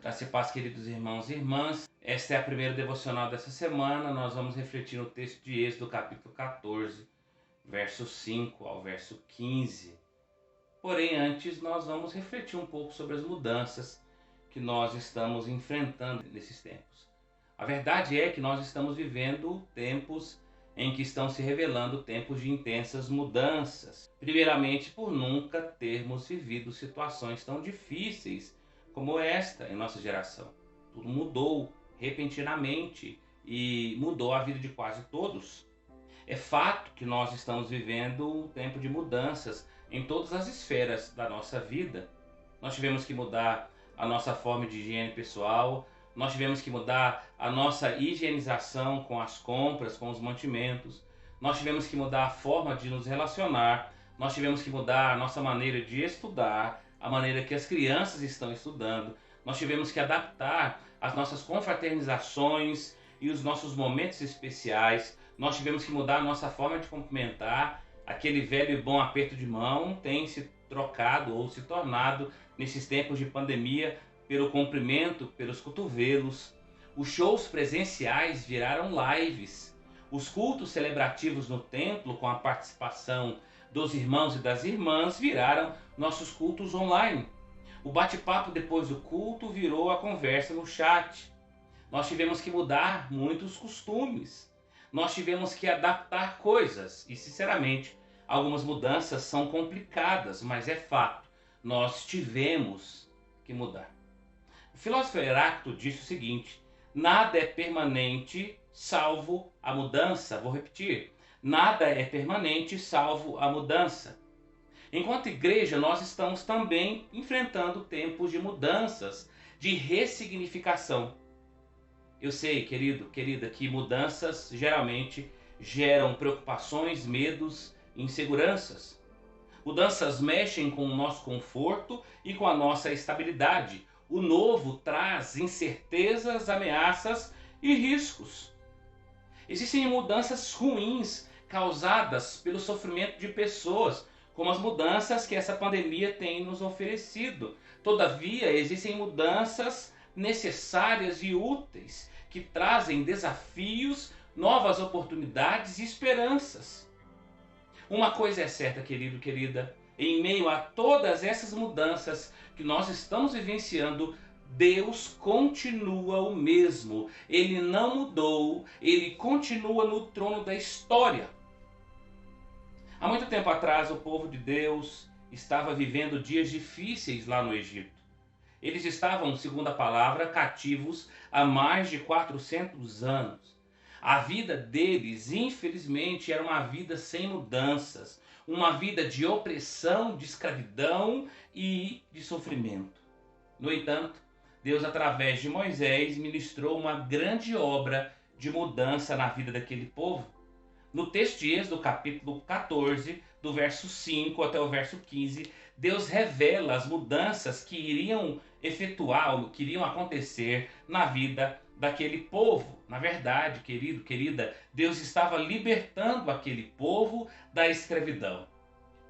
Graça e paz, queridos irmãos e irmãs. Esta é a primeira devocional dessa semana. Nós vamos refletir no texto de Êxodo, capítulo 14, verso 5 ao verso 15. Porém, antes nós vamos refletir um pouco sobre as mudanças que nós estamos enfrentando nesses tempos. A verdade é que nós estamos vivendo tempos em que estão se revelando tempos de intensas mudanças. Primeiramente, por nunca termos vivido situações tão difíceis como esta em nossa geração. Tudo mudou repentinamente e mudou a vida de quase todos. É fato que nós estamos vivendo um tempo de mudanças em todas as esferas da nossa vida. Nós tivemos que mudar a nossa forma de higiene pessoal, nós tivemos que mudar a nossa higienização com as compras, com os mantimentos, nós tivemos que mudar a forma de nos relacionar, nós tivemos que mudar a nossa maneira de estudar, a maneira que as crianças estão estudando, nós tivemos que adaptar as nossas confraternizações e os nossos momentos especiais, nós tivemos que mudar a nossa forma de cumprimentar. Aquele velho e bom aperto de mão tem se trocado ou se tornado, nesses tempos de pandemia, pelo cumprimento pelos cotovelos. Os shows presenciais viraram lives. Os cultos celebrativos no templo, com a participação dos irmãos e das irmãs, viraram nossos cultos online. O bate-papo depois do culto virou a conversa no chat. Nós tivemos que mudar muitos costumes. Nós tivemos que adaptar coisas e, sinceramente, algumas mudanças são complicadas, mas é fato. Nós tivemos que mudar. O filósofo Heráclito disse o seguinte: nada é permanente salvo a mudança. Vou repetir: nada é permanente salvo a mudança. Enquanto igreja, nós estamos também enfrentando tempos de mudanças, de ressignificação. Eu sei, querido, querida, que mudanças geralmente geram preocupações, medos, inseguranças. Mudanças mexem com o nosso conforto e com a nossa estabilidade. O novo traz incertezas, ameaças e riscos. Existem mudanças ruins causadas pelo sofrimento de pessoas, como as mudanças que essa pandemia tem nos oferecido. Todavia, existem mudanças necessárias e úteis que trazem desafios, novas oportunidades e esperanças. Uma coisa é certa, querido, querida, em meio a todas essas mudanças que nós estamos vivenciando, Deus continua o mesmo. Ele não mudou, ele continua no trono da história. Há muito tempo atrás, o povo de Deus estava vivendo dias difíceis lá no Egito. Eles estavam, segundo a palavra, cativos há mais de 400 anos. A vida deles, infelizmente, era uma vida sem mudanças, uma vida de opressão, de escravidão e de sofrimento. No entanto, Deus, através de Moisés, ministrou uma grande obra de mudança na vida daquele povo. No texto de Êxodo, capítulo 14, do verso 5 até o verso 15, Deus revela as mudanças que iriam efetuar, que iriam acontecer na vida daquele povo. Na verdade, querido, querida, Deus estava libertando aquele povo da escravidão.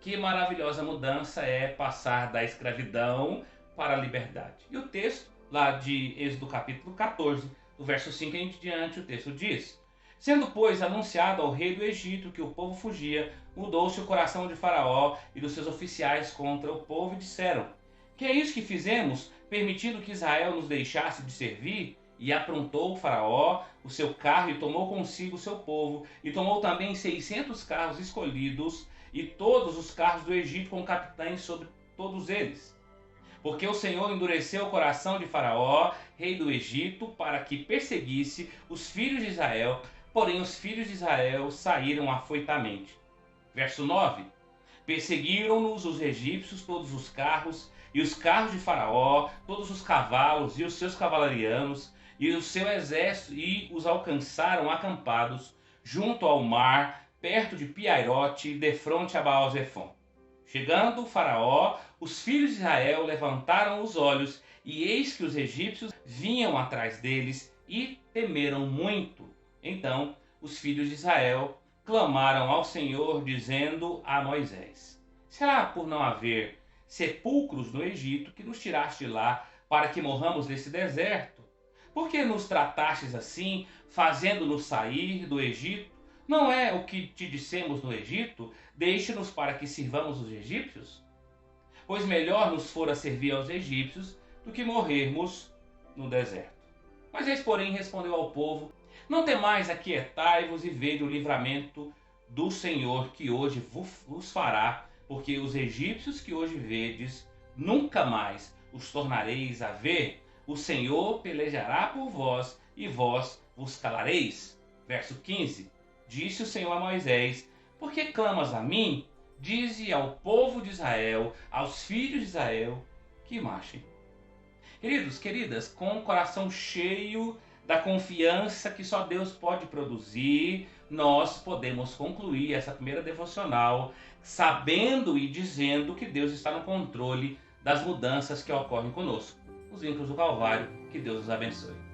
Que maravilhosa mudança é passar da escravidão para a liberdade. E o texto lá de Êxodo capítulo 14, do verso 5 em diante, o texto diz: sendo, pois, anunciado ao rei do Egito que o povo fugia, mudou-se o coração de Faraó e dos seus oficiais contra o povo e disseram: que é isso que fizemos, permitindo que Israel nos deixasse de servir? E aprontou o Faraó o seu carro e tomou consigo o seu povo, e tomou também 600 carros escolhidos e todos os carros do Egito com capitães sobre todos eles. Porque o Senhor endureceu o coração de Faraó, rei do Egito, para que perseguisse os filhos de Israel, porém os filhos de Israel saíram afoitamente. Verso 9. Perseguiram-nos os egípcios todos os carros, e os carros de Faraó, todos os cavalos e os seus cavalarianos, e o seu exército, e os alcançaram acampados junto ao mar, perto de Piairote, defronte a Baal-Zefon. Chegando o Faraó, os filhos de Israel levantaram os olhos, e eis que os egípcios vinham atrás deles, e temeram muito. Então os filhos de Israel clamaram ao Senhor, dizendo a Moisés: será por não haver sepulcros no Egito que nos tiraste lá para que morramos nesse deserto? Por que nos tratastes assim, fazendo-nos sair do Egito? Não é o que te dissemos no Egito? Deixe-nos para que sirvamos os egípcios? Pois melhor nos fora servir aos egípcios do que morrermos no deserto. Moisés, porém, respondeu ao povo: Não temais, aquietai-vos e vede o livramento do Senhor que hoje vos fará, porque os egípcios que hoje vedes, nunca mais os tornareis a ver. O Senhor pelejará por vós e vós vos calareis. Verso 15. Disse o Senhor a Moisés: Por que clamas a mim? Dize ao povo de Israel, aos filhos de Israel, que marchem. Queridos, queridas, com o coração cheio da confiança que só Deus pode produzir, nós podemos concluir essa primeira devocional sabendo e dizendo que Deus está no controle das mudanças que ocorrem conosco. Os vínculos do Calvário, que Deus nos abençoe.